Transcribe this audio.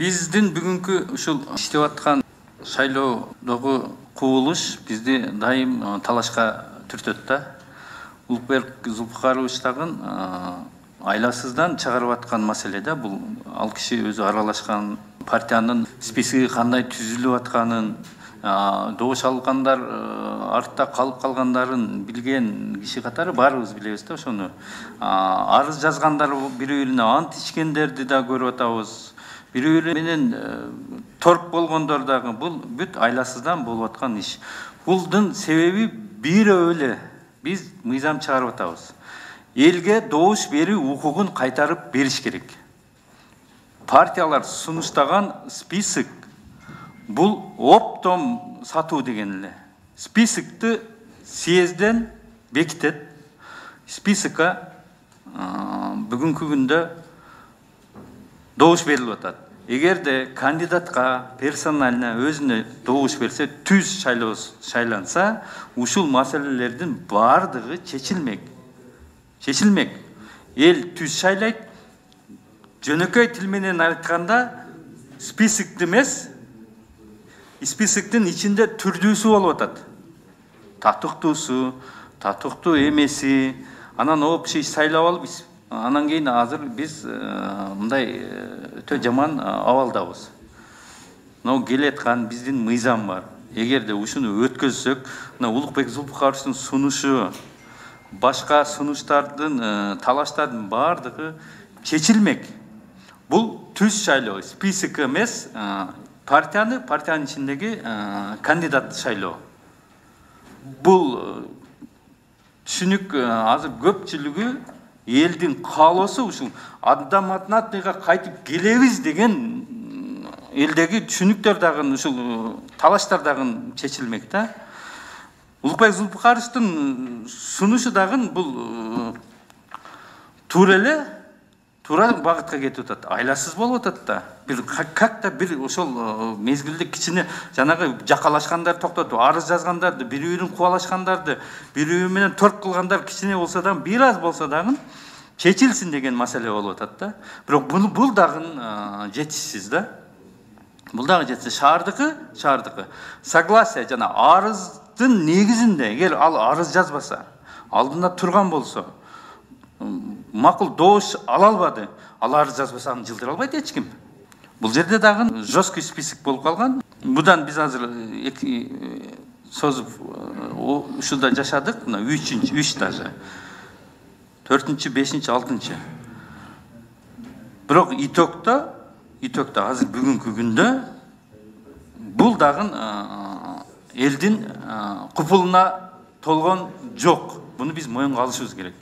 Биздин бүгүнкү ушул иштеп аткан шайлоодогу кубулуш бизди дайым талашка түртөт да. Улукбек Зулпукарович дагы айласыздан чыгарып аткан маселе да. Бул ал киши өзү аралашкан, партиянын списоги кандай түзүлүп атканын, добуш алгандар артта калып калгандарын билген киши катары баарыбыз билебиз да ошону. Арыз жазгандар бири-бирине ант ичкендерди да көрүп атабыз. Бири-бири менен торп болгондор дагы бул бүт айласыздан болуп аткан иш. Булдун себеби бирөө эле. Биз мыйзам чыгарып атабыз. Элге добуш берүү укугун кайтарып бериш керек. Партиялар сунуштаган список бул оптом сатуу деген эле. Списокты съезден бекитет. Списокко бүгүнкү күндө добуш берилип атат. Эгерде кандидатка персонально өзүнө добуш берсе, түз шайланса, ушул маселелердин бардыгы чечилмек. Эл түз шайлайт. Жөнөкөй тил менен айтканда списокты эмес, списоктун ичинде түрдүүсү болуп атат. Татыктуусу, татыктуу эмеси, анан общий шайлап алып, анан кийин азыр биз мындай өтө жаман абалдабыз. Но келаткан биздин мыйзам бар. Эгерде ушуну өткөзсөк, мына Улукбек Зулпукаровичтин сунушу, башка сунуштардын, талаштардын бардыгы чечилмек. Бул түз шайлоо, список эмес, партиянын ичиндеги кандидат шайлоо. Бул түшүнүк азыр көпчүлүгү элдин каалоосу ушул адаматнатыйга кайтып келебиз деген элдеги түшүнүктөр дагы ушул талаштар дагы чечилмек да. Улукбек Зулпукаровичтин сунушу дагы бул туура эле туура багытка кетип атат. Айласыз болуп атат да. Бир как-то бир ошол мезгилде кичине жанагы жакалашкандар токтотуп, арыз жазгандарды, бири-бирин кубалашкандарды, бири-бири менен торп кылгандар кичине болсо да, бир аз болсо дагы чечилсин деген маселе болуп атат да. Бирок бул дагы жетишсиз да. Бул дагы жетишсиз. Шаардыкы. Согласие жана арыздын негизинде, эгер ал арыз жазбаса, алдында турган болсо, макул добуш ала албады, ал арыз жазбаса аны жылдыра албайт эч ким. Бул жерде дагы жесткий список болуп калган. Будан биз азыр созуп ушулда жашадык, мына 3 даже. 4-чү, 5-чи, 6-чы. Бирок итогто азыр бүгүнкү күндө бул дагы элдин купулуна толгон жок. Буну биз моюнга алышыбыз керек.